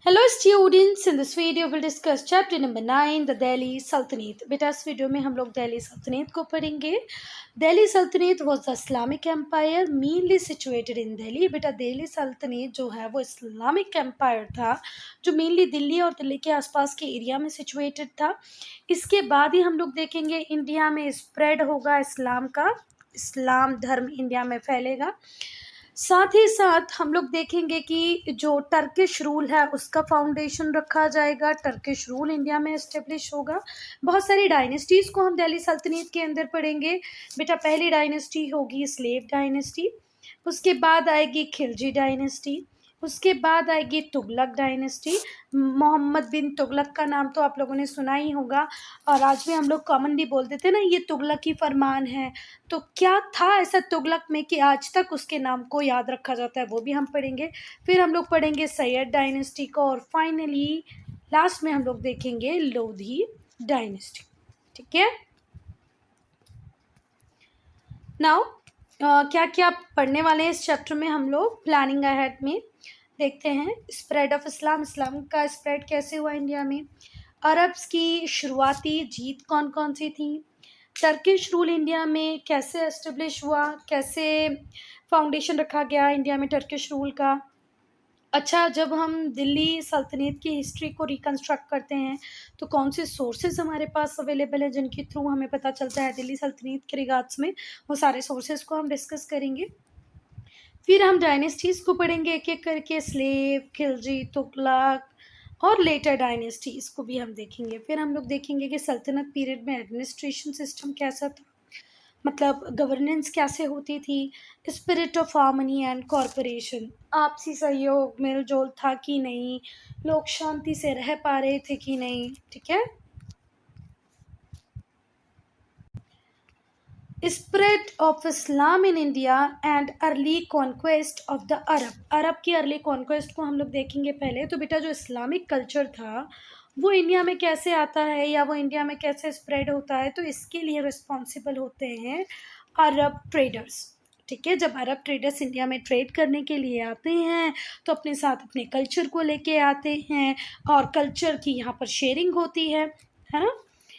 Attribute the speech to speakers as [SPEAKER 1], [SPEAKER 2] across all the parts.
[SPEAKER 1] Hello students, in this video we'll discuss chapter number 9 the Delhi Sultanate. बेटा इस video में हम लोग दिल्ली सल्तनत को पढ़ेंगे. दिल्ली सल्तनत was the Islamic empire mainly situated in Delhi. बेटा दिल्ली सल्तनत जो है वो इस्लामिक एम्पायर था जो मेनली दिल्ली और दिल्ली के आसपास के एरिया में सिचुएटेड था. इसके बाद ही हम लोग देखेंगे इंडिया में स्प्रेड होगा इस्लाम का, इस्लाम धर्म इंडिया में फैलेगा. साथ ही साथ हम लोग देखेंगे कि जो टर्किश रूल है उसका फाउंडेशन रखा जाएगा. टर्किश रूल इंडिया में एस्टेब्लिश होगा. बहुत सारी डायनेस्टीज़ को हम दिल्ली सल्तनत के अंदर पढ़ेंगे. बेटा पहली डायनेस्टी होगी स्लेव डायनेस्टी, उसके बाद आएगी खिलजी डायनेस्टी, उसके बाद आएगी तुगलक डायनेस्टी. मोहम्मद बिन तुगलक का नाम तो आप लोगों ने सुना ही होगा और आज भी हम लोग कॉमनली बोल देते हैं ना ये तुगलक ही फरमान है. तो क्या था ऐसा तुगलक में कि आज तक उसके नाम को याद रखा जाता है, वो भी हम पढ़ेंगे. फिर हम लोग पढ़ेंगे सैयद डायनेस्टी को और फाइनली लास्ट में हम लोग देखेंगे लोधी डायनेस्टी. ठीक है. नाउ क्या क्या पढ़ने वाले हैं इस चैप्टर में हम लोग प्लानिंग अहेड में देखते हैं. स्प्रेड ऑफ इस्लाम, इस्लाम का स्प्रेड कैसे हुआ इंडिया में. अरब्स की शुरुआती जीत कौन कौन सी थी. टर्किश रूल इंडिया में कैसे एस्टेब्लिश हुआ, कैसे फाउंडेशन रखा गया इंडिया में टर्किश रूल का. अच्छा, जब हम दिल्ली सल्तनत की हिस्ट्री को रिकन्स्ट्रक्ट करते हैं तो कौन से सोर्सेज हमारे पास अवेलेबल है जिनके थ्रू हमें पता चलता है दिल्ली सल्तनत के रिगार्ड्स में, वो सारे सोर्सेज को हम डिस्कस करेंगे. फिर हम डायनेस्टीज़ को पढ़ेंगे एक एक करके, स्लेव, खिलजी, तुगलक और लेटर डायनेस्टीज़ को भी हम देखेंगे. फिर हम लोग देखेंगे कि सल्तनत पीरियड में एडमिनिस्ट्रेशन सिस्टम कैसा था, मतलब गवर्नेंस कैसे होती थी. Spirit of harmony and corporation, आपसी सहयोग मेल जोल था कि नहीं, लोग शांति से रह पा रहे थे कि नहीं. ठीक है. Spread of Islam in India and early conquest of the Arab. अरब की अर्ली कॉन्क्वेस्ट को हम लोग देखेंगे पहले. तो बेटा जो इस्लामिक कल्चर था वो इंडिया में कैसे आता है या वो इंडिया में कैसे स्प्रेड होता है, तो इसके लिए रिस्पॉन्सिबल होते हैं अरब ट्रेडर्स. ठीक है. जब अरब ट्रेडर्स इंडिया में ट्रेड करने के लिए आते हैं तो अपने साथ अपने कल्चर को लेके आते हैं और कल्चर की यहाँ पर शेयरिंग होती है ना.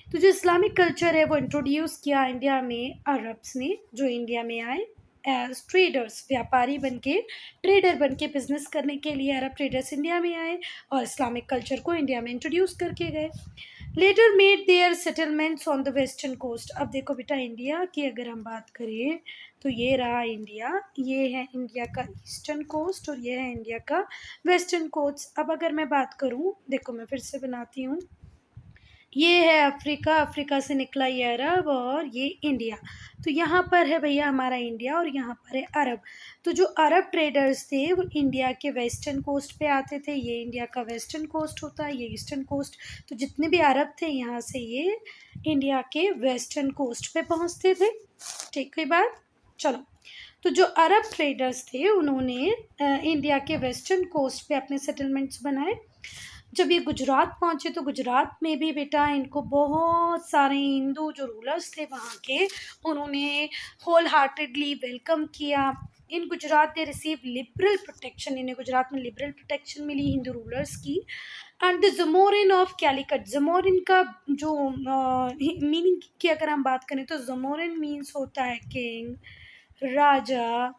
[SPEAKER 1] तो जो इस्लामिक कल्चर है वो इंट्रोड्यूस किया इंडिया में अरब्स ने, जो इंडिया में आए एज ट्रेडर्स, व्यापारी बनके, ट्रेडर बनके बिजनेस करने के लिए अरब ट्रेडर्स इंडिया में आए और इस्लामिक कल्चर को इंडिया में इंट्रोड्यूस करके गए. Later made their settlements on the western coast. अब देखो बेटा इंडिया की अगर हम बात करें तो ये रहा इंडिया, ये है इंडिया का ईस्टर्न कोस्ट और ये है इंडिया का वेस्टर्न कोस्ट. अब अगर मैं बात करूँ, देखो मैं फिर से बनाती हूँ, ये है अफ्रीका, अफ्रीका से निकला ये अरब और ये इंडिया. तो यहाँ पर है भैया हमारा इंडिया और यहाँ पर है अरब. तो जो अरब ट्रेडर्स थे वो इंडिया के वेस्टर्न कोस्ट पे आते थे. ये इंडिया का वेस्टर्न कोस्ट होता है, ये ईस्टर्न कोस्ट. तो जितने भी अरब थे यहाँ से ये इंडिया के वेस्टर्न कोस्ट पे पहुँचते थे. ठीक है बात. चलो, तो जो अरब ट्रेडर्स थे उन्होंने इंडिया के वेस्टर्न कोस्ट पे अपने सेटलमेंट्स बनाए. जब ये गुजरात पहुँचे तो गुजरात में भी बेटा इनको बहुत सारे हिंदू जो रूलर्स थे वहाँ के, उन्होंने होल हार्टेडली वेलकम किया. In Gujarat they receive liberal protection, इन्हें गुजरात में लिबरल प्रोटेक्शन मिली हिंदू रूलर्स की. And the Zamorin of Calicut, Zamorin का जो मीनिंग की अगर हम बात करें तो जमोरिन मीन्स होता है किंग, राजा,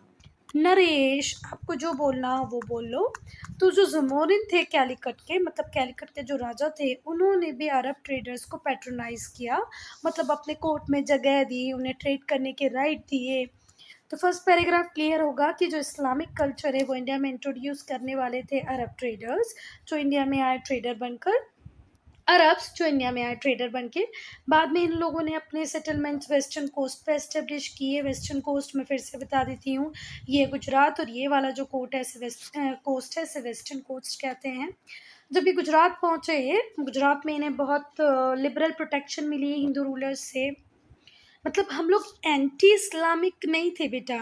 [SPEAKER 1] नरेश, आपको जो बोलना हो वो बोल लो. तो जो जमोरिन थे कैलिकट के, मतलब कैलिकट के जो राजा थे, उन्होंने भी अरब ट्रेडर्स को पैट्रोनाइज किया, मतलब अपने कोर्ट में जगह दी, उन्हें ट्रेड करने के राइट दिए. तो फर्स्ट पैराग्राफ क्लियर होगा कि जो इस्लामिक कल्चर है वो इंडिया में इंट्रोड्यूस करने वाले थे अरब ट्रेडर्स, जो इंडिया में आए ट्रेडर बनकर. अरब्स जो इंडिया में आए ट्रेडर बनके. बाद में इन लोगों ने अपने सेटलमेंट्स वेस्टर्न कोस्ट पे एस्टेब्लिश किए. वेस्टर्न कोस्ट में फिर से बता देती हूँ, ये गुजरात और ये वाला जो कोस्ट है इसे वेस्टर्न कोस्ट कहते हैं. जब ये गुजरात पहुँचे, गुजरात में इन्हें बहुत लिबरल प्रोटेक्शन मिली हिंदू रूलर्स से. मतलब हम लोग एंटी इस्लामिक नहीं थे बेटा,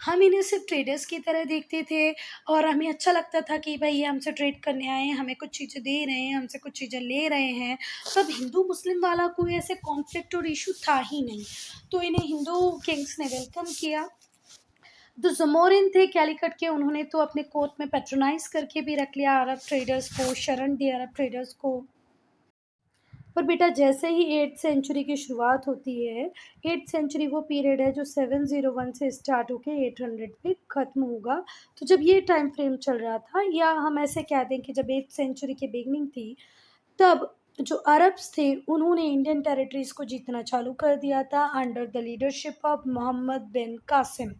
[SPEAKER 1] हम इन्हें सिर्फ ट्रेडर्स की तरह देखते थे और हमें अच्छा लगता था कि भाई ये हमसे ट्रेड करने आए हैं, हमें कुछ चीज़ें दे रहे हैं, हमसे कुछ चीज़ें ले रहे हैं. तब हिंदू मुस्लिम वाला कोई ऐसे कॉन्फ्लिक्ट और इशू था ही नहीं. तो इन्हें हिंदू किंग्स ने वेलकम किया. जो ज़मोरिन थे कैलिकट के, उन्होंने तो अपने कोर्ट में पैट्रोनाइज़ करके भी रख लिया अरब ट्रेडर्स को, शरण दी अरब ट्रेडर्स को। पर बेटा जैसे ही 8th सेंचुरी की शुरुआत होती है, 8th सेंचुरी वो पीरियड है जो 701 से स्टार्ट होके 800 पे ख़त्म होगा। तो जब ये टाइम फ्रेम चल रहा था, या हम ऐसे कह दें कि जब 8th सेंचुरी की बिगिनिंग थी, तब जो अरब्स थे उन्होंने इंडियन टेरिटरीज़ को जीतना चालू कर दिया था under the leadership of Muhammad bin Qasim.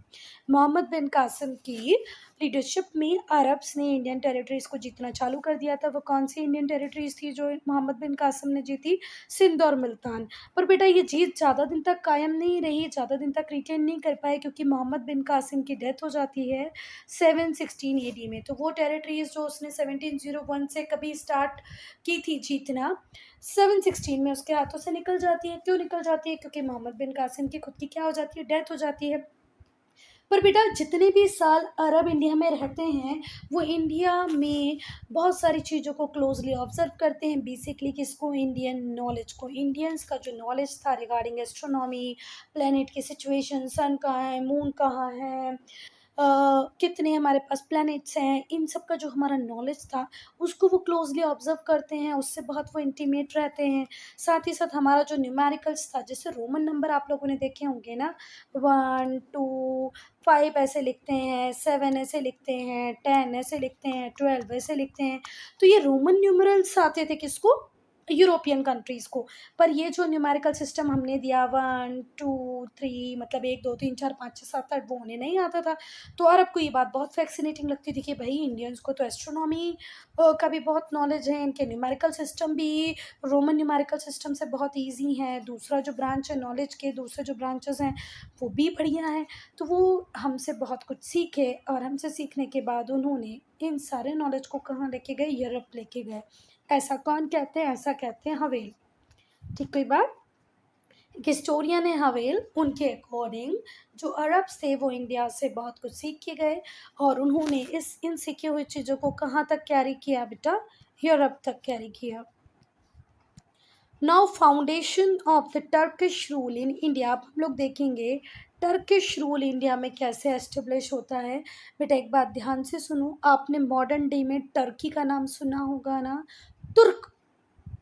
[SPEAKER 1] Muhammad bin Qasim की लीडरशिप में अरब्स ने इंडियन टेरिटरीज़ को जीतना चालू कर दिया था। वो कौन सी इंडियन टेरिटरीज़ थी जो मोहम्मद बिन कासिम ने जीती? सिंध और मुल्तान। पर बेटा ये जीत ज़्यादा दिन तक कायम नहीं रही, ज़्यादा दिन तक रिटेन नहीं कर पाए, क्योंकि मोहम्मद बिन कासिम की डेथ हो जाती है 716 AD में। तो वो टेरिटरीज़ जो उसने 1701 से कभी स्टार्ट की थी जीतना, 716 में उसके हाथों से निकल जाती है। क्यों निकल जाती है? क्योंकि मोहम्मद बिन कासिम की खुद की क्या हो जाती है? डेथ हो जाती है। पर बेटा जितने भी साल अरब इंडिया में रहते हैं, वो इंडिया में बहुत सारी चीज़ों को क्लोजली ऑब्जर्व करते हैं। बेसिकली किसको? इंडियन नॉलेज को। इंडियंस का जो नॉलेज था रिगार्डिंग एस्ट्रोनॉमी, प्लैनेट की सिचुएशन, सन कहाँ है, मून कहाँ है, कितने हमारे पास प्लैनेट्स हैं, इन सब का जो हमारा नॉलेज था उसको वो क्लोजली ऑब्जर्व करते हैं, उससे बहुत वो इंटीमेट रहते हैं। साथ ही साथ हमारा जो न्यूमेरिकल्स था, जैसे रोमन नंबर आप लोगों ने देखे होंगे ना, 1 2 5 ऐसे लिखते हैं, 7 ऐसे लिखते हैं, 10 ऐसे लिखते हैं, 12 ऐसे लिखते हैं। तो ये रोमन न्यूमरल्स आते थे किसको? यूरोपियन कंट्रीज़ को। पर ये जो न्यूमेरिकल सिस्टम हमने दिया 1 2 3, मतलब 1 2 3 4 5 6 7 8, वो उन्हें नहीं आता था। तो अरब को ये बात बहुत फैसिनेटिंग लगती थी कि भई इंडियंस को तो एस्ट्रोनॉमी का भी बहुत नॉलेज है, इनके न्यूमेरिकल सिस्टम भी रोमन न्यूमेरिकल सिस्टम से बहुत ईज़ी है। दूसरा जो ब्रांच है नॉलेज के, दूसरे जो ब्रांचेज़ हैं वो भी बढ़िया हैं। तो वो हमसे बहुत कुछ सीखे, और हमसे सीखने के बाद उन्होंने इन सारे नॉलेज को कहाँ लेके गए? यूरोप लेके गए। ऐसा कौन कहते हैं? ऐसा कहते हैं हवेल। ठीक कोई बात? एक हिस्टोरियन है हवेल, उनके अकॉर्डिंग जो अरब्स थे वो इंडिया से बहुत कुछ सीख के गए, और उन्होंने इन सीखी हुई चीज़ों को कहाँ तक कैरी किया बेटा? यूरोप तक कैरी किया। Now foundation of the Turkish rule in India. अब हम लोग देखेंगे टर्किश रूल इंडिया में कैसे एस्टेब्लिश होता है। बेटा एक बात ध्यान से सुनो, आपने मॉडर्न डे में टर्की का नाम सुना होगा ना? तुर्क,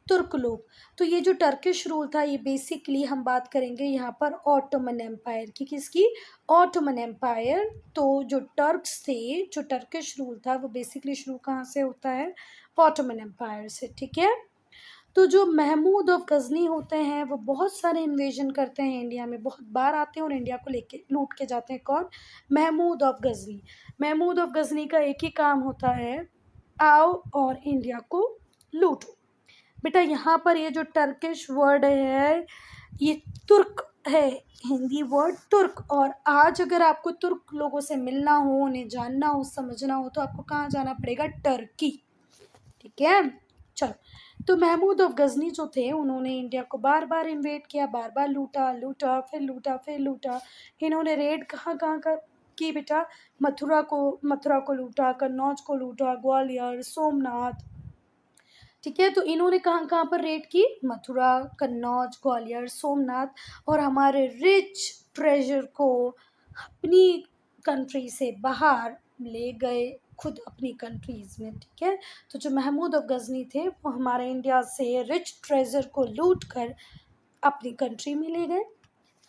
[SPEAKER 1] तुर्क लोग। तो ये जो टर्किश रूल था, ये बेसिकली हम बात करेंगे यहाँ पर ऑटोमन एम्पायर की। किसकी? Ottoman empire. तो जो टर्क्स थे, जो टर्किश रूल था, वो बेसिकली शुरू कहाँ से होता है? ऑटोमन एम्पायर से। ठीक है। तो जो महमूद ऑफ गज़नी होते हैं वो बहुत सारे इन्वेजन करते हैं इंडिया में, बहुत बार आते हैं और इंडिया को लेके लूट के जाते हैं। कौन? महमूद ऑफ गज़नी। महमूद ऑफ गज़नी का एक ही काम होता है, आओ और इंडिया को लूटो। बेटा यहाँ पर ये जो टर्किश वर्ड है, ये तुर्क है, हिंदी वर्ड तुर्क। और आज अगर आपको तुर्क लोगों से मिलना हो, उन्हें जानना हो, समझना हो, तो आपको कहाँ जाना पड़ेगा? टर्की। ठीक है। चलो, तो महमूद ऑफ गजनी जो थे, उन्होंने इंडिया को बार बार इन्वेड किया, बार बार लूटा, लूटा फिर लूटा, फिर लूटा। इन्होंने रेड कहाँ कहाँ कर की बेटा? मथुरा को लूटा, कन्नौज को लूटा, ग्वालियर, सोमनाथ। ठीक है। तो इन्होंने कहाँ कहाँ पर रेड की? मथुरा, कन्नौज, ग्वालियर, सोमनाथ। और हमारे रिच ट्रेजर को अपनी कंट्री से बाहर ले गए, खुद अपनी कंट्रीज़ में। ठीक है। तो जो महमूद ऑफ गजनी थे वो हमारे इंडिया से रिच ट्रेजर को लूट कर अपनी कंट्री में ले गए।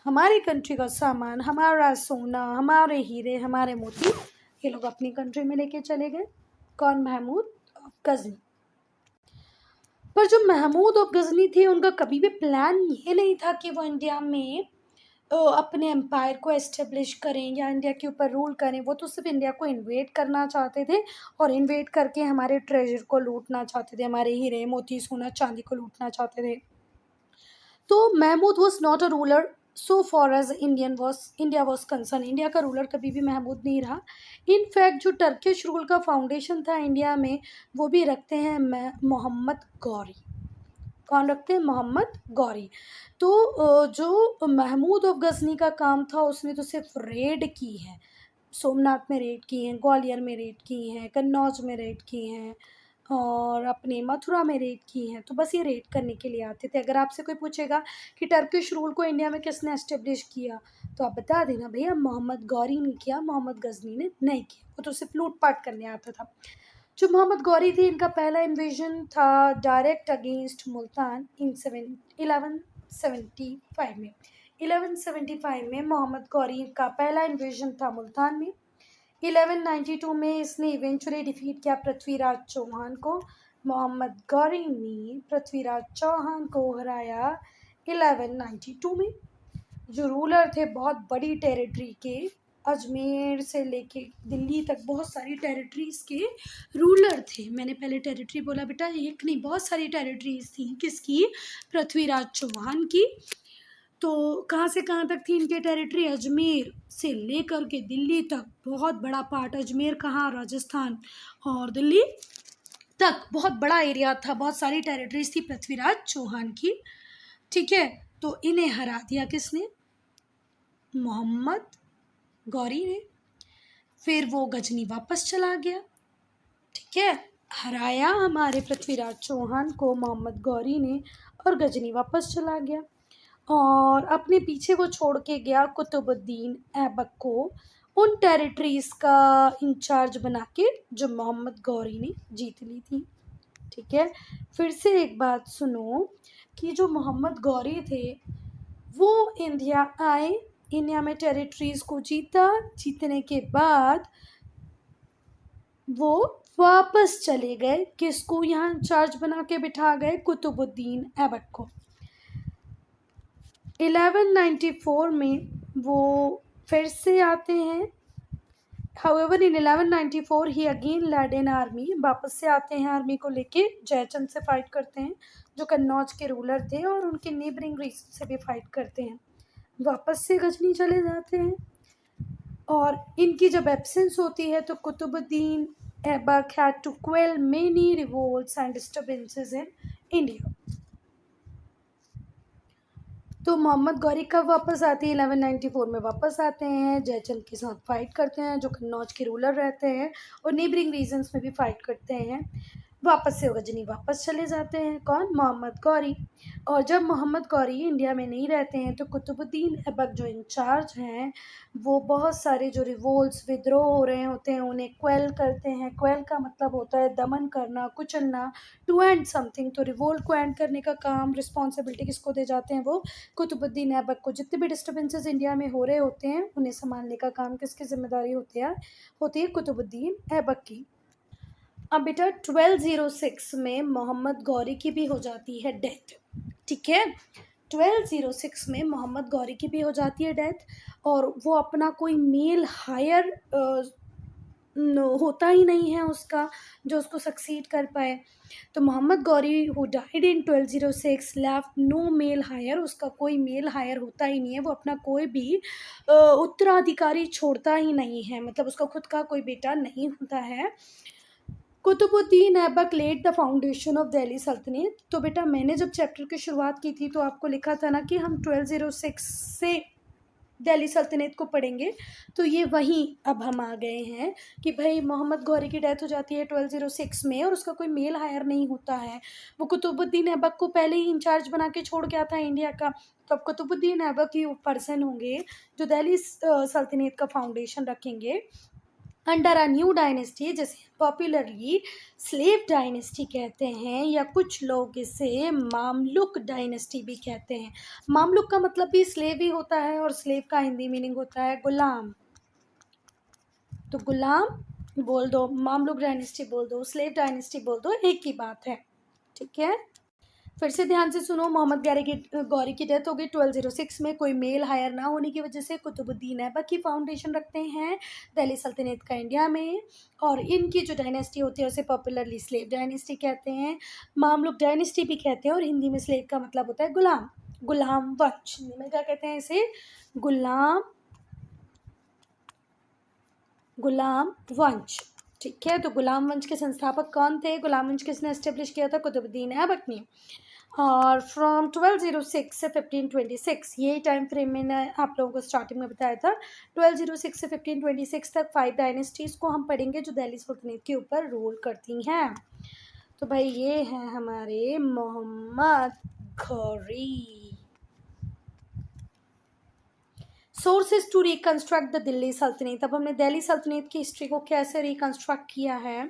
[SPEAKER 1] हमारी कंट्री का सामान, हमारा सोना, हमारे हीरे, हमारे मोती, ये लोग अपनी कंट्री में लेके चले गए। कौन? महमूद ऑफ गजनी। पर जो महमूद ऑफ गजनी थे, उनका कभी भी प्लान ये नहीं था कि वो इंडिया में अपने एम्पायर को एस्टेब्लिश करें या इंडिया के ऊपर रूल करें। वो तो सिर्फ इंडिया को इन्वेड करना चाहते थे, और इन्वेड करके हमारे ट्रेजर को लूटना चाहते थे, हमारे हीरे, मोती, सोना, चांदी को लूटना चाहते थे। तो Mahmud was not a ruler so far as India was concerned. India का रूलर कभी भी महमूद नहीं रहा। इनफैक्ट जो टर्किश रूल का फाउंडेशन था इंडिया में, वो भी रखते हैं मोहम्मद गौरी। कौन रखते हैं? मोहम्मद गौरी। तो जो महमूद ऑफ गजनी का काम था, उसने तो सिर्फ रेड की है। सोमनाथ में रेड की हैं, ग्वालियर में रेड की हैं, कन्नौज में रेड की हैं, और अपने मथुरा में रेड की हैं। तो बस ये रेड करने के लिए आते थे। अगर आपसे कोई पूछेगा कि टर्किश रूल को इंडिया में किसने एस्टेब्लिश किया, तो आप बता देना भैया मोहम्मद गौरी ने किया, मोहम्मद गजनी ने नहीं किया, वो तो सिर्फ लूटपाट करने आता था। जो मोहम्मद गौरी थे, इनका पहला इन्वेजन था डायरेक्ट अगेंस्ट मुल्तान इन 1175 में। 1175 में मोहम्मद गौरी का पहला इन्वेजन था मुल्तान में। 1192 में इसने इवेंचुअली डिफीट किया पृथ्वीराज चौहान को। मोहम्मद गौरी ने पृथ्वीराज चौहान को हराया 1192 में। जो रूलर थे बहुत बड़ी टेरिटरी के, अजमेर से लेके दिल्ली तक बहुत सारी टेरिटरीज़ के रूलर थे। मैंने पहले टेरिटरी बोला बेटा, एक नहीं बहुत सारी टेरिटरीज़ थी। किसकी? पृथ्वीराज चौहान की। तो कहाँ से कहाँ तक थी इनकी टेरिटरी? अजमेर से लेकर के दिल्ली तक बहुत बड़ा पार्ट। अजमेर कहाँ? राजस्थान। और दिल्ली तक बहुत बड़ा एरिया था, बहुत सारी टेरिटरीज थी पृथ्वीराज चौहान की। ठीक है, तो इन्हें हरा दिया किसने? मोहम्मद गौरी ने। फिर वो गजनी वापस चला गया। ठीक है, हराया हमारे पृथ्वीराज चौहान को मोहम्मद गौरी ने, और गजनी वापस चला गया। और अपने पीछे वो छोड़ के गया कुतुबुद्दीन ऐबक को उन टेरिटरीज़ का इंचार्ज बना के जो मोहम्मद गौरी ने जीत ली थी। ठीक है, फिर से एक बात सुनो कि जो मोहम्मद गौरी थे वो इंडिया आए, इंडिया में टेरिटरीज़ को जीता। जीतने के बाद वो वापस चले गए। किसको यहाँ इंचार्ज बना के बिठा गए? कुतुबुद्दीन ऐबक को। 1194 में वो फिर से आते हैं। However in 1194 he again led an army. वापस से आते हैं आर्मी को लेके, जयचंद से फाइट करते हैं जो कन्नौज के रूलर थे, और उनके नेबरिंग रीजन से भी फाइट करते हैं। वापस से गजनी चले जाते हैं। और इनकी जब एब्सेंस होती है तो Qutbuddin Aibak had to quell many revolts and disturbances in India. तो मोहम्मद गौरी कब वापस आते हैं? 1194 में वापस आते हैं, जयचंद के साथ फाइट करते हैं जो कन्नौज के रूलर रहते हैं, और नेबरिंग रीजन्स में भी फाइट करते हैं। वापस से गजनी वापस चले जाते हैं। कौन? मोहम्मद गौरी। और जब मोहम्मद गौरी इंडिया में नहीं रहते हैं तो कुतुबुद्दीन ऐबक जो इंचार्ज हैं वो बहुत सारे जो रिवोल्ट्स, विद्रोह हो रहे होते हैं उन्हें क्वेल करते हैं। क्वेल का मतलब होता है दमन करना, कुचलना, टू एंड समथिंग। तो रिवोल्ट को एंड करने का काम, रिस्पॉन्सिबिलिटी किसको दे जाते हैं? वो कुतुबुद्दीन ऐबक को। जितने भी डिस्टर्बेंसेस इंडिया में हो रहे होते हैं उन्हें संभालने का काम किसकी जिम्मेदारी होती है कुतुबुद्दीन ऐबक की। अब बेटा 1206 में मोहम्मद गौरी की भी हो जाती है डेथ। ठीक है, 1206 में मोहम्मद गौरी की भी हो जाती है डेथ, और वो अपना कोई मेल हायर होता ही नहीं है उसका जो उसको सक्सीड कर पाए। तो Mohammad Ghori who died in 1206 left no male heir. उसका कोई मेल हायर होता ही नहीं है, वो अपना कोई भी उत्तराधिकारी छोड़ता ही नहीं है, मतलब उसका खुद का कोई बेटा नहीं होता है। Qutbuddin Aibak led the foundation of Delhi सल्तनत। तो बेटा मैंने जब चैप्टर की शुरुआत की थी तो आपको लिखा था ना कि हम 1206 से दिल्ली सल्तनत को पढ़ेंगे, तो ये वहीं अब हम आ गए हैं कि भाई मोहम्मद गौरी की डेथ हो जाती है 1206 में, और उसका कोई मेल हायर नहीं होता है। वो कुतुबुद्दीन ऐबक को पहले ही इंचार्ज बना के छोड़ गया था इंडिया का। तो अब कुतुबुद्दीन ऐबक ही पर्सन होंगे जो दिल्ली सल्तनत का फाउंडेशन रखेंगे अंडर अ न्यू डायनेस्टी, जिसे पॉपुलरली स्लेव डायनेस्टी कहते हैं, या कुछ लोग इसे मामलुक डायनेस्टी भी कहते हैं। मामलुक का मतलब भी स्लेव ही होता है, और स्लेव का हिंदी मीनिंग होता है गुलाम। तो गुलाम बोल दो, मामलुक डायनेस्टी बोल दो, स्लेव डायनेस्टी बोल दो, एक ही बात है। ठीक है, फिर से ध्यान से सुनो। मोहम्मद गौरी की डेथ हो गई 1206 में। कोई मेल हायर ना होने की वजह से कुतुबुद्दीन ऐबक की फाउंडेशन रखते हैं दिल्ली सल्तनत का इंडिया में, और इनकी जो डायनेस्टी होती है उसे पॉपुलरली स्लेव डायनेस्टी कहते हैं, मामलुक डायनेस्टी भी कहते हैं, और हिंदी में स्लेव का मतलब होता है गुलाम, गुलाम वंश। हिंदी में क्या कहते हैं इसे? गुलाम वंश। ठीक है, तो गुलाम वंश के संस्थापक कौन थे? गुलाम वंश किसने एस्टेब्लिश किया था? कुतुबुद्दीन ऐबक ने। और फ्रॉम 1206 से 1526, ये टाइम फ्रेम मैंने आप लोगों को स्टार्टिंग में बताया था। 1206 से 1526 तक 5 डायनेस्टीज़ को हम पढ़ेंगे जो दिल्ली सल्तनत के ऊपर रूल करती हैं। तो भाई ये हैं हमारे Muhammad Ghori. Sources to reconstruct the Delhi Sultanate. अब हमने दिल्ली सल्तनत की हिस्ट्री को कैसे रिकंस्ट्रक्ट किया है,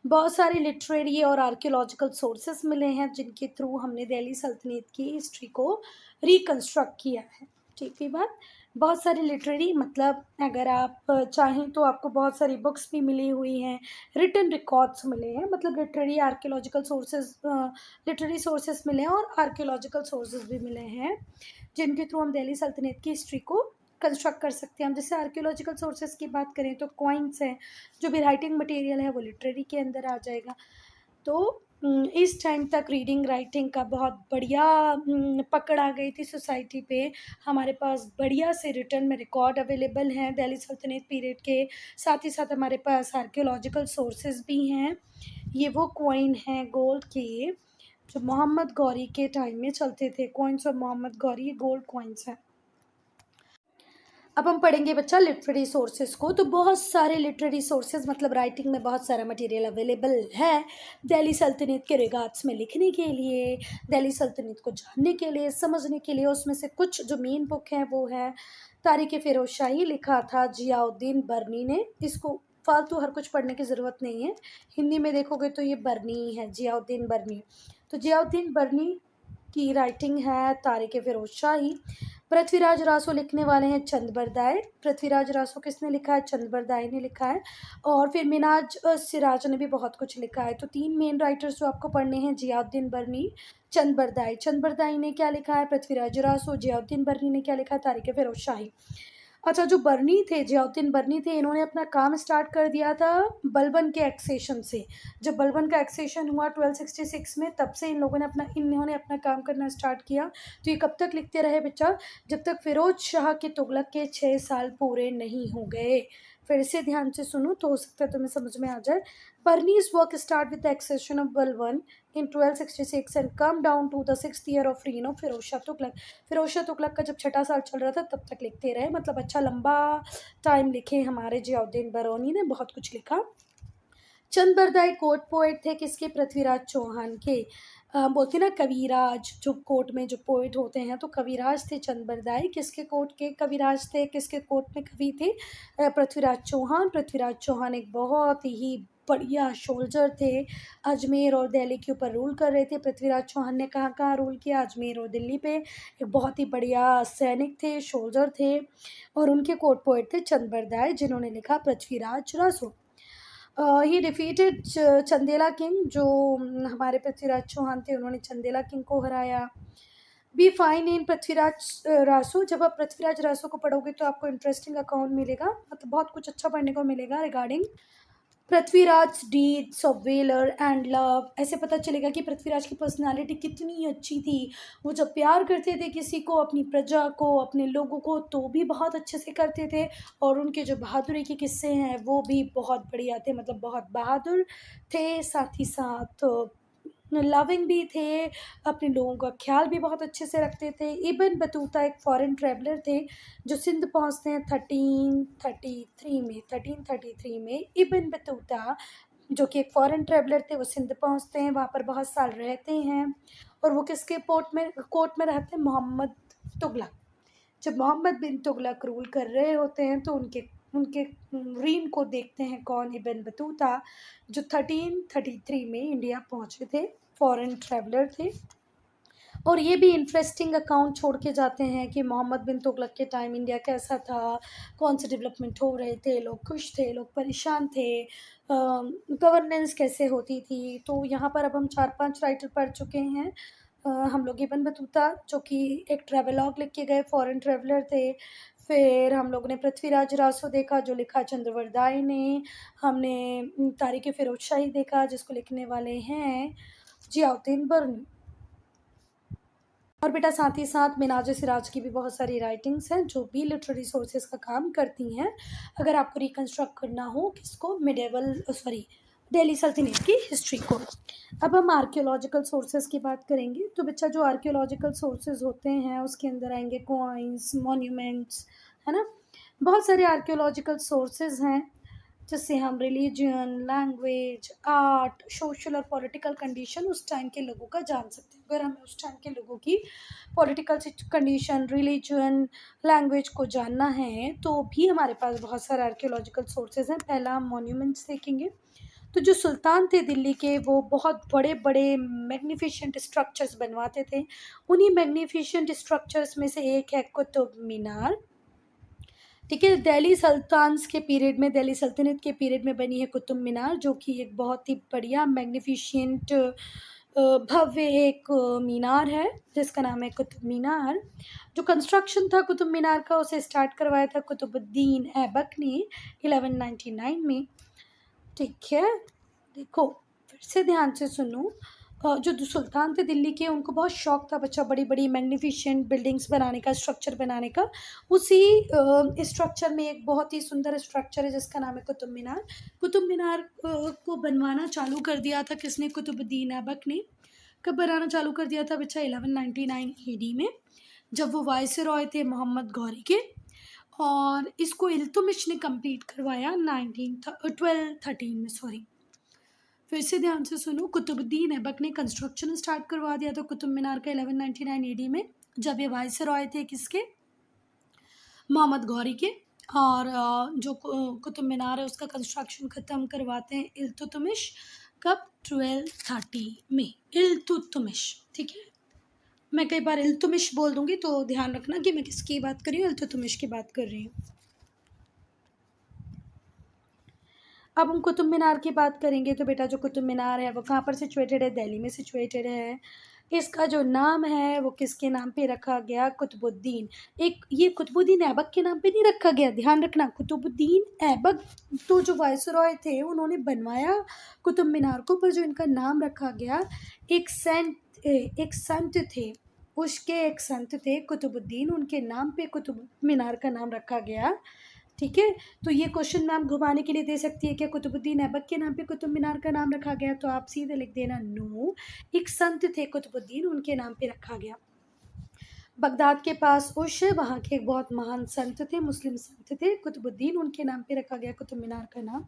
[SPEAKER 1] बहुत सारे लिटरेरी और आर्कियोलॉजिकल सोर्सेज मिले हैं जिनके थ्रू हमने दिल्ली सल्तनत की हिस्ट्री को रिकंस्ट्रक्ट किया है। ठीक है बात। बहुत सारी लिटरेरी मतलब अगर आप चाहें तो आपको बहुत सारी बुक्स भी मिली हुई हैं, रिटन रिकॉर्ड्स मिले हैं, मतलब literary archaeological sources, literary sources मिले हैं और आर्कियोलॉजिकल सोर्सेज भी मिले हैं जिनके थ्रू हम दिल्ली सल्तनत की हिस्ट्री को कंस्ट्रक्ट कर सकते हैं। हम जैसे आर्कियोलॉजिकल सोर्सेज की बात करें तो कॉइन्स हैं, जो भी राइटिंग मटेरियल है वो लिटरेरी के अंदर आ जाएगा। तो इस टाइम तक रीडिंग राइटिंग का बहुत बढ़िया पकड़ आ गई थी सोसाइटी पे। हमारे पास बढ़िया से रिटर्न में रिकॉर्ड अवेलेबल हैं दिल्ली सल्तनत पीरियड के, साथ ही साथ हमारे पास आर्कियोलॉजिकल सोर्सेज भी हैं। ये वो कॉइन हैं गोल्ड के जो मोहम्मद गौरी के टाइम में चलते थे। कॉइन्स ऑफ मोहम्मद गौरी, ये गोल्ड कॉइन्स हैं। अब हम पढ़ेंगे बच्चा लिटरेरी सोर्सेज को। तो बहुत सारे लिटरेरी सोर्सेज मतलब राइटिंग में बहुत सारा मटेरियल अवेलेबल है दिल्ली सल्तनत के रिगार्ड्स में लिखने के लिए, दिल्ली सल्तनत को जानने के लिए, समझने के लिए। उसमें से कुछ जो मेन बुक है वो है तारीख फ़िरोज़ शाही, लिखा था जियाउद्दीन बर्नी ने। इसको फालतू हर कुछ पढ़ने की ज़रूरत नहीं है, हिंदी में देखोगे तो ये बर्नी है, जियाउद्दीन बर्नी। तो जियाउद्दीन बर्नी की राइटिंग है तारीख फ़िरोज़ शाही। पृथ्वीराज रासो लिखने वाले हैं चंद बरदाई। पृथ्वीराज रासो किसने लिखा है? चंद बरदाई ने लिखा है। और फिर मिनाज सिराज ने भी बहुत कुछ लिखा है। तो तीन मेन राइटर्स जो आपको पढ़ने हैं, जियाउद्दीन बर्नी, चंद बरदाई। चंद बरदाई ने क्या लिखा है? पृथ्वीराज रासो। जियाउद्दीन बर्नी ने क्या लिखा है? तारीख फ़िरोज़ शाही। अच्छा, जो बर्नी थे, जियाउद्दीन बर्नी थे, इन्होंने अपना काम स्टार्ट कर दिया था बलबन के एक्सेशन से। जब बलबन का एक्सेशन हुआ 1266 में, तब से इन्होंने अपना काम करना स्टार्ट किया। तो ये कब तक लिखते रहे बच्चा? जब तक फिरोज शाह के तुगलक के 6 साल पूरे नहीं हो गए। फिर से ध्यान से सुनो तो हो सकता है तुम्हें समझ में आ जाए। Burmese work start with the accession of Balban in 1266 and come down to the 6th year of reign of Firoz Shah Tughlaq. Firoz Shah Tughlaq का जब छठा साल चल रहा था तब तक लिखते रहे, मतलब अच्छा लंबा टाइम लिखे हमारे जियाउद्दीन बरौनी ने, बहुत कुछ लिखा। चंद बरदाई कोर्ट पोएट थे किसके? पृथ्वीराज चौहान के। बोलते ना कविराज, जो कोर्ट में जो पोएट होते हैं तो कविराज थे चंद बरदाई। किसके कोर्ट के कविराज थे, किसके कोर्ट में कवि थे? पृथ्वीराज चौहान। पृथ्वीराज चौहान एक बहुत ही बढ़िया सोल्जर थे, अजमेर और दिल्ली के ऊपर रूल कर रहे थे। पृथ्वीराज चौहान ने कहाँ कहाँ रूल किया? अजमेर और दिल्ली पे। एक बहुत ही बढ़िया सैनिक थे, सोल्जर थे। और उनके कोर्ट पोएट थे चंद बरदाई, जिन्होंने लिखा पृथ्वीराज रासो। ही डिफीटेड चंदेला किंग, जो हमारे पृथ्वीराज चौहान थे, उन्होंने चंदेला किंग को हराया। बी फाइन इन पृथ्वीराज रासो। जब आप पृथ्वीराज रासो को पढ़ोगे तो आपको इंटरेस्टिंग अकाउंट मिलेगा, मतलब बहुत कुछ अच्छा पढ़ने को मिलेगा regarding Prithviraj deeds of velar and love. ऐसे पता चलेगा कि पृथ्वीराज की पर्सनालिटी कितनी अच्छी थी। वो जब प्यार करते थे किसी को, अपनी प्रजा को, अपने लोगों को, तो भी बहुत अच्छे से करते थे। और उनके जो बहादुरी के किस्से हैं वो भी बहुत बढ़िया थे, मतलब बहुत बहादुर थे, साथ ही साथ लविंग भी थे, अपने लोगों का ख्याल भी बहुत अच्छे से रखते थे। इब्न बतूता एक फॉरेन ट्रैवलर थे जो सिंध पहुंचते हैं 1333 में। इब्न बतूता जो कि एक फॉरेन ट्रैवलर थे, वो सिंध पहुंचते हैं, वहाँ पर बहुत साल रहते हैं। और वो किसके कोर्ट में रहते हैं? मोहम्मद तुगलक। जब मोहम्मद बिन तुगलक रूल कर रहे होते हैं तो उनके उनके रीन को देखते हैं कौन? इब्न बतूता, जो 1333 में इंडिया पहुंचे थे, फॉरेन ट्रैवलर थे। और ये भी इंटरेस्टिंग अकाउंट छोड़ के जाते हैं कि मोहम्मद बिन तुगलक के टाइम इंडिया कैसा था, कौन से डेवलपमेंट हो रहे थे, लोग खुश थे, लोग परेशान थे, गवर्नेंस कैसे होती थी। तो यहाँ पर अब हम 4-5 राइटर पढ़ चुके हैं। हम लोग इब्न बतूता जो कि एक ट्रैवलॉग लिख के गए, फॉरेन ट्रैवलर थे। फिर हम लोगों ने पृथ्वीराज रासो देखा जो लिखा चंद्रवरदाई ने। हमने तारीख फ़िरोज़ शाही देखा जिसको लिखने वाले हैं जियाउद्दीन बर्नी। और बेटा साथ ही साथ मिनाज सिराज की भी बहुत सारी राइटिंग्स हैं जो भी लिटरेरी सोर्सेज का काम करती हैं, अगर आपको रिकंस्ट्रक्ट करना हो किसको? दिल्ली सल्तनत की हिस्ट्री को। अब हम आर्कियोलॉजिकल सोर्सेज की बात करेंगे। तो बच्चा जो आर्कियोलॉजिकल सोर्सेज होते हैं उसके अंदर आएंगे कॉइन्स, मॉन्यूमेंट्स, है ना। बहुत सारे आर्कियोलॉजिकल सोर्सेज हैं जिससे हम रिलीजन, लैंग्वेज, आर्ट, सोशल और पॉलिटिकल कंडीशन उस टाइम के लोगों का जान सकते हैं। अगर हमें उस टाइम के लोगों की पॉलिटिकल कंडीशन, रिलीजन, लैंग्वेज को जानना है तो भी हमारे पास बहुत सारे आर्कियोलॉजिकल सोर्सेज हैं। पहला हम मॉन्यूमेंट्स देखेंगे। तो जो सुल्तान थे दिल्ली के, वो बहुत बड़े बड़े मैग्निफिशेंट स्ट्रक्चर्स बनवाते थे। उन्हीं मैग्निफिशेंट स्ट्रक्चर्स में से एक है कुतुब मीनार। ठीक है, दिल्ली सल्तान्स के पीरियड में, दिल्ली सल्तनत के पीरियड में बनी है कुतुब मीनार, जो कि एक बहुत ही बढ़िया मैग्निफिशेंट भव्य एक मीनार है जिसका नाम है कुतुब मीनार। जो कंस्ट्रक्शन था कुतुब मीनार का, उसे स्टार्ट करवाया था कुतुबुद्दीन ऐबक ने 1199 में। ठीक है, देखो फिर से ध्यान से सुनो। जो सुल्तान थे दिल्ली के, उनको बहुत शौक था बच्चा बड़ी बड़ी मैग्निफिशेंट बिल्डिंग्स बनाने का, स्ट्रक्चर बनाने का। उसी स्ट्रक्चर में एक बहुत ही सुंदर स्ट्रक्चर है जिसका नाम है कुतुब मीनार। कुतुब मीनार को बनवाना चालू कर दिया था किसने? कुतुबुद्दीन ऐबक ने। कब बनाना चालू कर दिया था बच्चा? 1199 AD में, जब वो वायसरॉय थे मोहम्मद गौरी के। और इसको इल्तुतमिश ने कंप्लीट करवाया 1213 में, सॉरी। फिर से ध्यान से सुनो, कुतुबुद्दीन ऐबक ने कंस्ट्रक्शन स्टार्ट करवा दिया था कुतुब मीनार का 1199 AD में, जब ये वायसरॉय थे किसके? मोहम्मद गौरी के। और जो कुतुब मीनार है उसका कंस्ट्रक्शन ख़त्म करवाते हैं इल्तुतमिश। कब? 1230 में, इल्तुतमिश। ठीक है, मैं कई बार इल्तुतमिश बोल दूंगी तो ध्यान रखना कि मैं किसकी बात कर रही हूँ, इल्तुतमिश की बात कर रही हूँ। अब हम कुतुब मीनार की बात करेंगे तो बेटा जो कुतुब मीनार है वो कहाँ पर सिचुएटेड है? दिल्ली में सिचुएटेड है। इसका जो नाम है वो किसके नाम पे रखा गया? कुतुबुद्दीन। एक ये कुतुबुद्दीन ऐबक के नाम पे नहीं रखा गया, ध्यान रखना। कुतुबुद्दीन ऐबक तो जो वायसरॉय थे उन्होंने बनवाया कुतुब मीनार को, पर जो इनका नाम रखा गया, एक संत थे, उसके एक संत थे कुतुबुद्दीन, उनके नाम पे कुतुब मीनार का नाम रखा गया। ठीक है, तो ये क्वेश्चन मैम घुमाने के लिए दे सकती है, क्या कुतुबुद्दीन ऐबक के नाम पे कुतुब मीनार का नाम रखा गया? तो आप सीधे लिख देना नो, एक संत थे कुतुबुद्दीन, उनके नाम पे रखा गया। बगदाद के पास उश है, वहाँ के एक बहुत महान संत थे, मुस्लिम संत थे कुतुबुद्दीन, उनके नाम पे रखा गया कुतुब मीनार का नाम।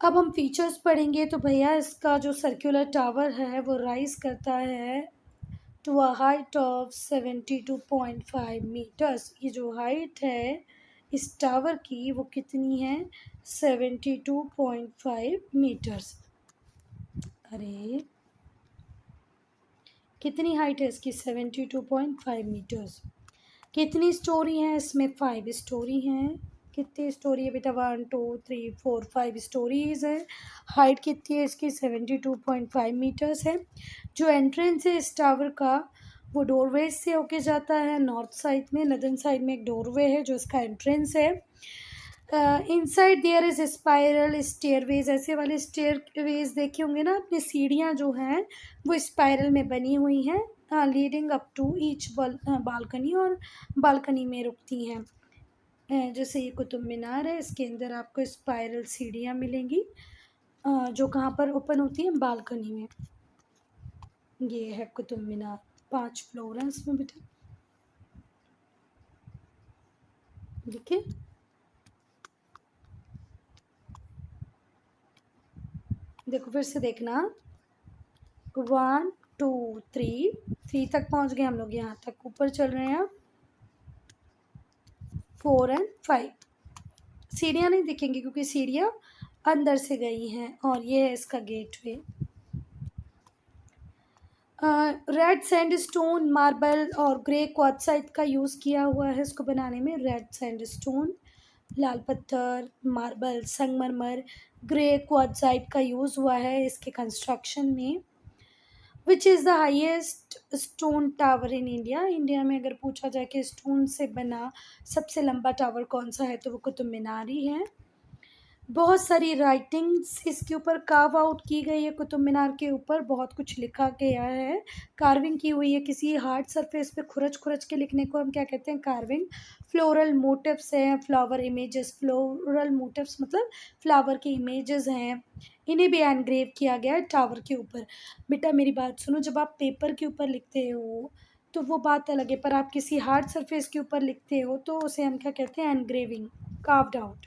[SPEAKER 1] अब हम फीचर्स पढ़ेंगे तो भैया इसका जो सर्कुलर टावर है वो राइज करता है to a height of 72.5 metres. ये जो हाइट है इस टावर की वो कितनी है? 72.5 मीटर्स। अरे कितनी हाइट है इसकी? 72.5 मीटर्स। कितनी स्टोरी हैं इसमें? 5 स्टोरी हैं। कितनी स्टोरी है बेटा? 1 2 3 4 5 स्टोरीज है। हाइट कितनी है इसकी? 72.5 मीटर्स है। जो एंट्रेंस है इस टावर का वो डोरवे से होके जाता है नॉर्थ साइड में, नदर्न साइड में एक डोरवे है जो इसका एंट्रेंस है। Inside there is spiral stairways. ऐसे वाले स्टेयरवेज देखे होंगे ना अपने, सीढ़ियाँ जो हैं वो स्पाइरल में बनी हुई हैं, leading up to each balcony, और बालकनी में रुकती हैं। जैसे ये कुतुब मीनार है, इसके अंदर आपको स्पाइरल सीढ़ियाँ मिलेंगी जो कहाँ पर ओपन होती हैं? बालकनी में। ये है कुतुब मीनार, 5 फ्लोर हैं इसमें बेटा। देखिए, देखो फिर से देखना। 1 2 3 तक पहुंच गए हम लोग, यहाँ तक ऊपर चल रहे हैं। 4 और 5 सीढ़ियाँ नहीं दिखेंगी क्योंकि सीढ़ियाँ अंदर से गई हैं। और ये है इसका गेटवे। रेड सैंडस्टोन, मार्बल और ग्रे क्वार्ट्जाइट का यूज़ किया हुआ है इसको बनाने में। रेड सैंडस्टोन, लाल पत्थर, मार्बल, संगमरमर, ग्रे क्वार्ट्जाइट का यूज़ हुआ है इसके कंस्ट्रक्शन में। Which is the highest stone tower in India. India में अगर पूछा जाए कि स्टोन से बना सबसे लंबा टावर कौन सा है तो वो कुतुब मीनार ही है। बहुत सारी राइटिंग्स इसके ऊपर कार्व आउट की गई है, कुतुब मीनार के ऊपर बहुत कुछ लिखा गया है, कार्विंग की हुई है। किसी हार्ड सरफेस पे खुरच खुरच के लिखने को हम क्या कहते हैं? कार्विंग। फ्लोरल मोटिव्स हैं, फ्लावर इमेजेस। फ्लोरल मोटिव्स मतलब फ्लावर के इमेजेस हैं, इन्हें भी एनग्रेव किया गया है टावर के ऊपर। बेटा मेरी बात सुनो, जब आप पेपर के ऊपर लिखते हो तो वो बात अलग है, पर आप किसी हार्ड सरफेस के ऊपर लिखते हो तो उसे हम क्या कहते हैं? Engraving, carved out.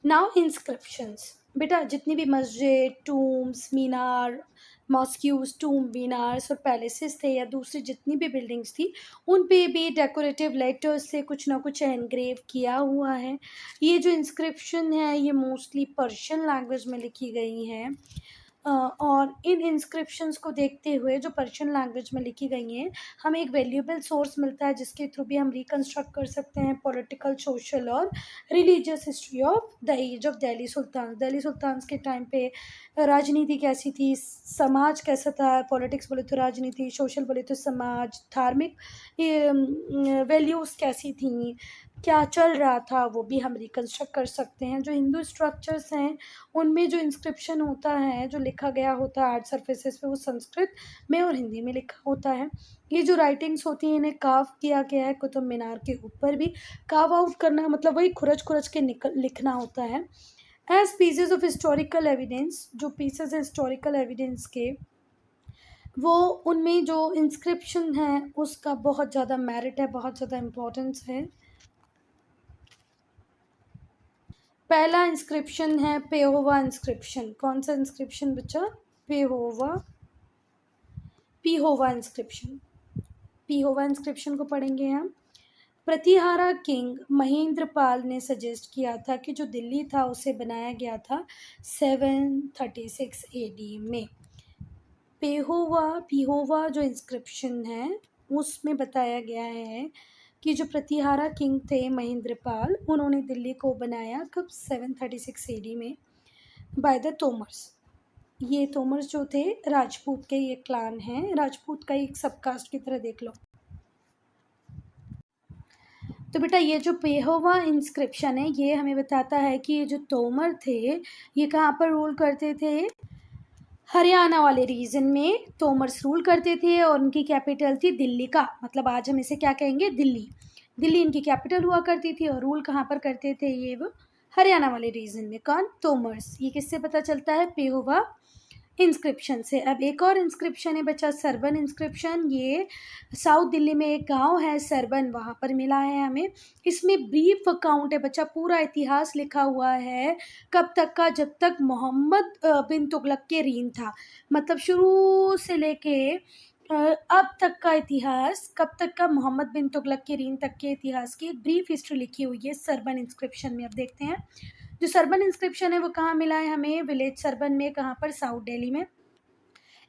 [SPEAKER 1] Now inscriptions. बेटा जितनी भी मस्जिद, टूम्स, मीनार, मॉस्क्यूज, टूम, मीनार्स और पैलेसेस थे या दूसरी जितनी भी बिल्डिंग्स थी, उन पे भी डेकोरेटिव लेटर्स से कुछ ना कुछ एनग्रेव किया हुआ है। ये जो इंस्क्रिप्शन है ये मोस्टली पर्शियन लैंग्वेज में लिखी गई हैं। और इन इंस्क्रिप्शंस को देखते हुए जो पर्शियन लैंग्वेज में लिखी गई हैं, हमें एक वैल्यूएबल सोर्स मिलता है जिसके थ्रू भी हम रिकंस्ट्रक्ट कर सकते हैं पॉलिटिकल, सोशल और religious history of the age of Delhi sultan. Delhi sultans के टाइम पे राजनीति कैसी थी, समाज कैसा था, पॉलिटिक्स बोले तो राजनीति, सोशल बोले तो समाज, धार्मिक वैल्यूज़ कैसी थी, क्या चल रहा था, वो भी हम रिकंस्ट्रक्ट कर सकते हैं। जो हिंदू स्ट्रक्चर्स हैं उनमें जो इंस्क्रिप्शन होता है, जो लिखा गया होता है आर्ट सरफेसेस पे, वो संस्कृत में और हिंदी में लिखा होता है। ये जो राइटिंग्स होती हैं इन्हें कार्व किया गया है कुतुब मीनार के ऊपर भी। कार्व आउट करना मतलब वही खुरच खुरच के लिखना होता है। As pieces of historical evidence, जो पीसेज है हिस्टोरिकल एविडेंस के, वो उनमें जो इंस्क्रिप्शन है उसका बहुत ज़्यादा मेरिट है, बहुत ज़्यादा इम्पोर्टेंस है। पहला इंस्क्रिप्शन है पेहोवा इंस्क्रिप्शन। कौन सा इंस्क्रिप्शन बच्चा? पेहोवा, पीहोवा इंस्क्रिप्शन। पीहोवा इंस्क्रिप्शन को पढ़ेंगे हम। प्रतिहारा किंग महेंद्रपाल ने सजेस्ट किया था कि जो दिल्ली था उसे बनाया गया था 736 एडी में। पीहोवा जो इंस्क्रिप्शन है उसमें बताया गया है कि जो प्रतिहारा किंग थे महेंद्रपाल, उन्होंने दिल्ली को बनाया कब? 736 एडी में बाय द तोमर्स। ये तोमर्स जो थे राजपूत के ये क्लान हैं, राजपूत का एक सबकास्ट की तरह देख लो। तो बेटा ये जो पेहोवा इंस्क्रिप्शन है ये हमें बताता है कि ये जो तोमर थे ये कहाँ पर रूल करते थे? हरियाणा वाले रीजन में तोमर्स रूल करते थे और उनकी कैपिटल थी दिल्ली का, मतलब आज हम इसे क्या कहेंगे? दिल्ली। दिल्ली इनकी कैपिटल हुआ करती थी और रूल कहाँ पर करते थे ये? वो हरियाणा वाले रीजन में। कौन? तोमर्स। ये किससे पता चलता है? पेहोवा इंस्क्रिप्शन से। अब एक और इंस्क्रिप्शन है बच्चा सरबन इंस्क्रिप्शन। ये साउथ दिल्ली में एक गांव है सरबन, वहाँ पर मिला है हमें। इसमें ब्रीफ अकाउंट है बच्चा, पूरा इतिहास लिखा हुआ है कब तक का? जब तक मोहम्मद बिन तुगलक के रीन था, मतलब शुरू से लेके अब तक का इतिहास, कब तक का? मोहम्मद बिन तुगलक के रीन तक के इतिहास की एक ब्रीफ हिस्ट्री लिखी हुई है सरबन इंस्क्रिप्शन में। अब देखते हैं जो सरबन इंस्क्रिप्शन है वो कहाँ मिला है हमें? विलेज सरबन में। कहाँ पर? साउथ दिल्ली में।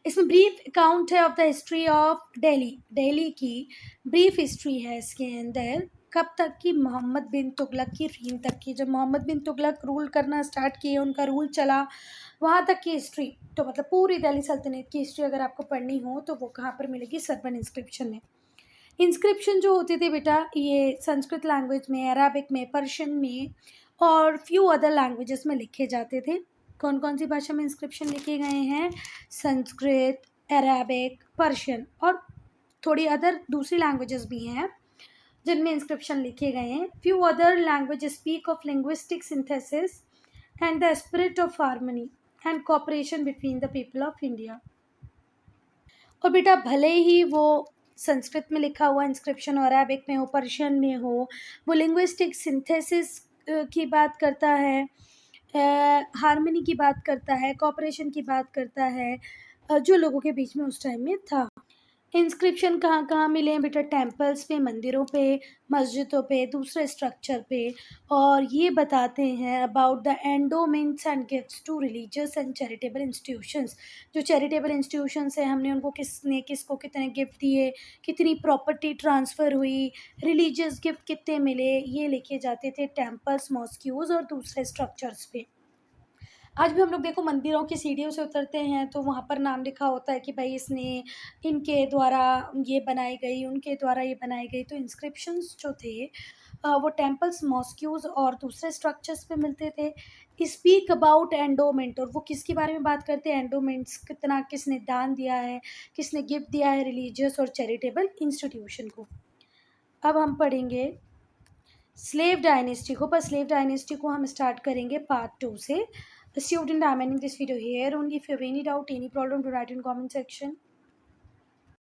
[SPEAKER 1] इसमें ब्रीफ अकाउंट है of the history of Delhi, Delhi की ब्रीफ हिस्ट्री है इसके अंदर। कब तक की? मोहम्मद बिन तुगलक की रीन तक की। जब मोहम्मद बिन तुगलक रूल करना स्टार्ट किए, उनका रूल चला, वहाँ तक की हिस्ट्री। तो मतलब पूरी दिल्ली सल्तनत की हिस्ट्री अगर आपको पढ़नी हो तो वो कहाँ पर मिलेगी? सरबन इंस्क्रिप्शन में। इंस्क्रिप्शन जो होते थे बेटा ये संस्कृत लैंग्वेज में, अराबिक में, पर्शियन में और फ्यू अदर लैंग्वेजेस में लिखे जाते थे। कौन कौन सी भाषा में इंस्क्रिप्शन लिखे गए हैं? संस्कृत, अराबिक, पर्शियन और थोड़ी अदर दूसरी लैंग्वेजेस भी हैं जिनमें इंस्क्रिप्शन लिखे गए हैं। Few other languages speak of linguistic synthesis and the spirit of harmony and cooperation between the people of India. और बेटा भले ही वो संस्कृत में लिखा हुआ इंस्क्रिप्शन और अरेबिक में हो, पर्शियन में हो, वो लिंग्विस्टिक सिंथेसिस की बात करता है, हार्मनी की बात करता है, कोऑपरेशन की बात करता है, जो लोगों के बीच में उस टाइम में था। इंस्क्रिप्शन कहाँ कहाँ मिले हैं बेटा? टेम्पल्स पे, मंदिरों पे, मस्जिदों पे, दूसरे स्ट्रक्चर पे। और ये बताते हैं about the endowments and gifts to religious and charitable institutions. जो चैरिटेबल इंस्टीट्यूशंस हैं, हमने उनको किसने किसको कितने गिफ्ट दिए, कितनी प्रॉपर्टी ट्रांसफ़र हुई, रिलीजियस गिफ्ट कितने मिले, ये लिखे जाते थे टेम्पल्स, मॉस्क्यूज़ और दूसरे स्ट्रक्चर्स पे। आज भी हम लोग देखो मंदिरों की सीढ़ियों से उतरते हैं तो वहाँ पर नाम लिखा होता है कि भाई इसने, इनके द्वारा ये बनाई गई, उनके द्वारा ये बनाई गई। तो इंस्क्रिप्शंस जो थे वो टेम्पल्स, मॉस्क्यूज़ और दूसरे स्ट्रक्चर्स पे मिलते थे। स्पीक अबाउट एंडोमेंट, और वो किसके बारे में बात करते हैं? एंडोमेंट्स, कितना किसने दान दिया है, किसने गिफ्ट दिया है रिलीजियस और चैरिटेबल इंस्टीट्यूशन को। अब हम पढ़ेंगे स्लेव डायनेस्टी को। पर स्लेव डायनेस्टी को हम स्टार्ट करेंगे पार्ट 2 से। Student, I'm ending this video here. Only if you have any doubt, any problem, to write in comment section.